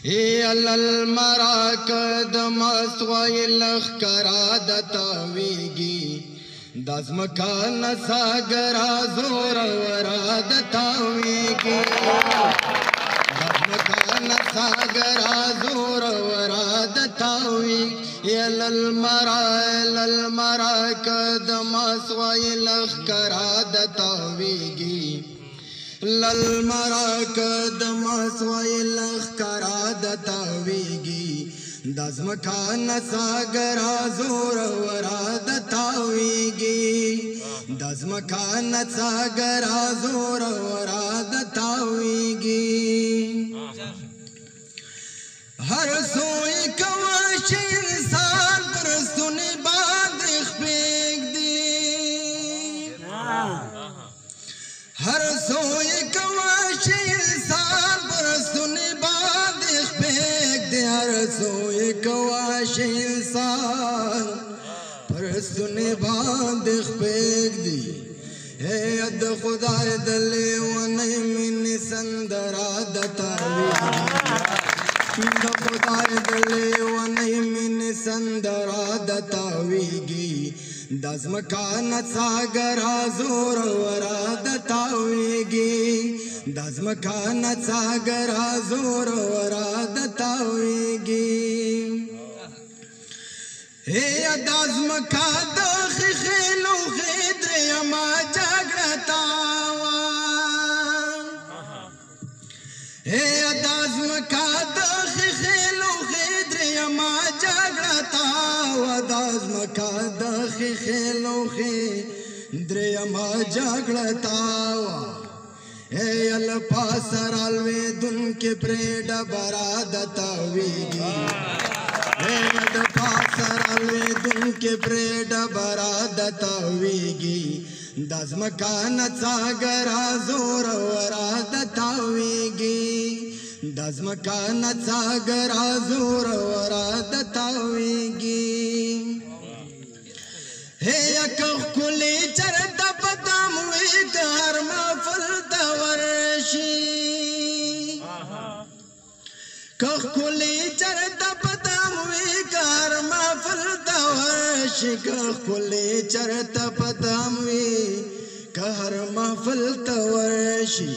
علل مراکد مسوی لخکرا دتاویگی دازمکان ساگرا زور ورا دتاویگی دازمکان ساگرا زور ورا دتاویگی علل مراکد مسوی لخکرا دتاویگی للمراک دمسوی لخکرا دتاویگی دازمکان ساگرا زور ورا دتاویگی دازمکان ساگرا زور ورا دتاویگی ہر سوئی کواش انسان پرستونی باند اخپیگ دی ہر سوئی کواش انسان پرستونی باند اخپیگ دی ہر سوئی کواش انسان پرستونی باند اخپیگ دی ہے اد خدای دلی ونی منی سندرا دتاویگی دا خدای دلی ونی منی سندرا دتاویگی دازمکان ساگرا زور ورا دتاویگی دازمکان ساگرا زور ورا دتاویگی ہے دازمکا دخی خیلو خیدر یما جگڑتاوا ہے دازمکا دخی خیلو خیدر یما جگڑتاوا دازمکا دخی خیلو خیدر یما جگڑتاوا اے الپاسر الوی دن کے پریڈ برا دتاویگی اے الپاسر الوی دن کے پریڈ برا دتاویگی دازمکان ساگرا زور ورا دتاویگی دازمکان ساگرا زور ورا دتاویگی ہے یکخ کلی چرد پتاموی کار مفل دورشی کخ کلی چرد پتاموی کار مفل دورشی کخ کلی چرد پتاموی کار مفل دورشی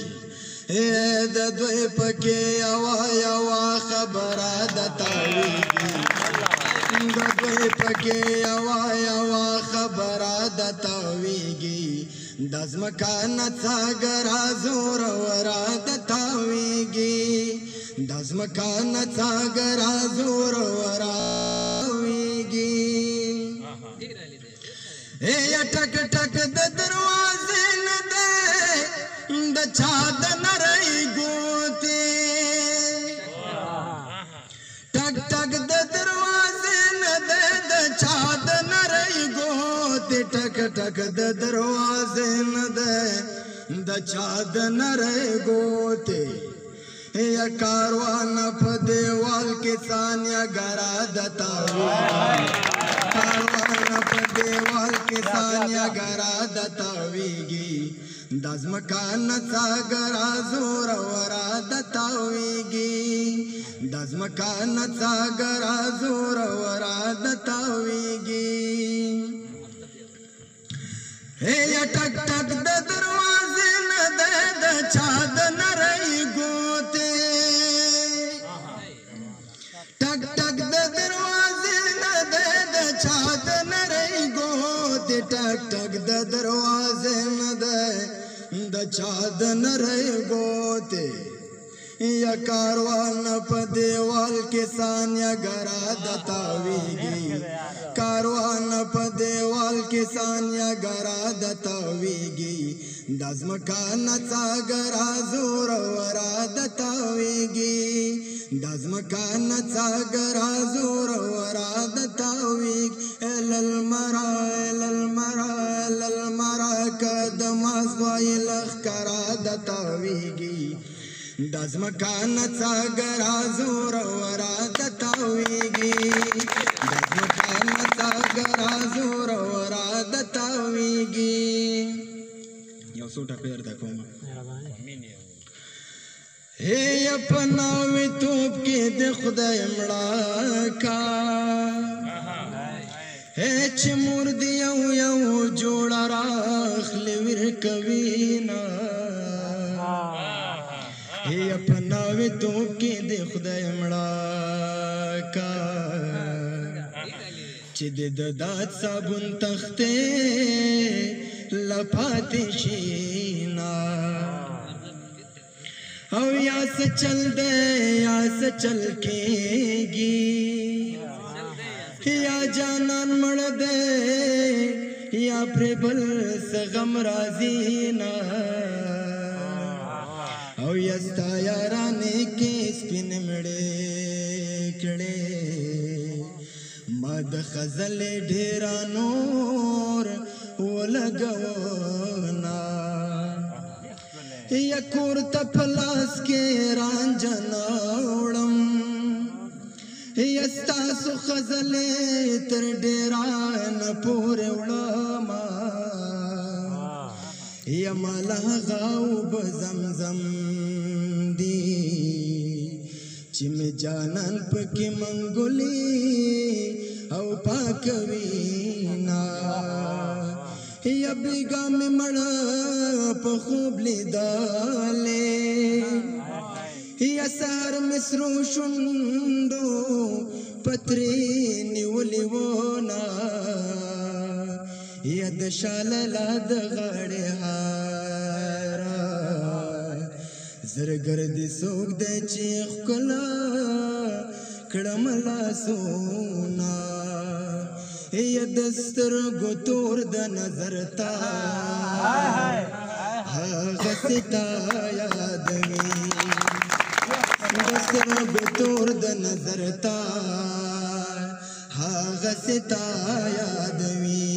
اے دوی پکی یوا یوا خبرا دتاویگی دوی پکی یوا یوا خبرا دتاویگی دازمکان ساگرا زور ورا دتاویگی دازمکان ساگرا زور ورا دتاویگی اے ٹک ٹک د دروازے نہ دے د چاد نرئی گوتی ٹک ٹک د دروازے نہ دے د چاد نرئی گوتی ٹک ٹک د دروازے نہ دے د چاد نرئی گوتی یا کاروان پا دیوال کسان یا گرا دتاویگی کاروان پا دیوال کسان یا گرا دتاویگی دازمکان ساگرا زور ورا دتاویگی دازمکان ساگرا زور ورا دتاویگی ہے یا ٹک ٹک د دروازے نہ دے د چاد نرئی گوتے ٹک ٹک د دروازے نہ دے د چاد نرئی گوتے ٹک ٹک د دروازے نہ دے د چاد نرئی گوتے یا کاروان پا دیوال کسان یا گرا دتاویگی کاروان پا دیوال کسان یا گرا دتاویگی دازمکان ساگرا زور ورا دتاویگی دازمکان ساگرا زور ورا دتاویگی للمرا کدمازوی لخکرا دتاویگی دازمکان ساگرا زور ورا دتاویگی دازمکان ساگرا زور ورا دتاویگی یو سوٹا پیر دکھو ہے اپناوی توب کی د خدای مړه کا هیڅ مور دی یو یو جوړ راخلی ور کوي نا هي پناوي تو کې د خدای مړه کا چې د داد صابون تخته لپاتې شینا او یا سے چل دے یا سے چل کېږي یا جانان مړ دے یا پر بل سغم راضی نا او یستا یارانې کې سپین مړې کړې ما د غزل ډېرا نور ولګونا یا کور ته پلاس کې رانجنا وړم یا ستاسو غزلې تر ډېرا نه پورې وړم یا مالا غاوب زمزم دی چې مې جانان پکې منګولي او پاکوي نا یا بیگا میں مڑا پا خوب لیدالے یا سار مصرو شندو پتری نیولی وونا یا دشاللا دغاڑی حارا زرگردی سوک دے چیخ کلا کڑملا سونا یا دستر گتور د نظر تا هاغه ستا یادوي دستر گتور د نظر تا هاغه ستا یادوي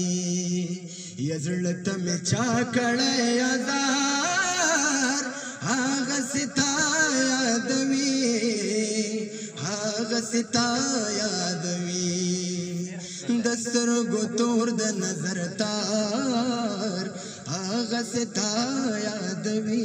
یا زړه ته مې چا کړی ازار هاغه ستا یادوي هاغه ستا یادوي دستر گتور د نظر تار آغا ستا یادوی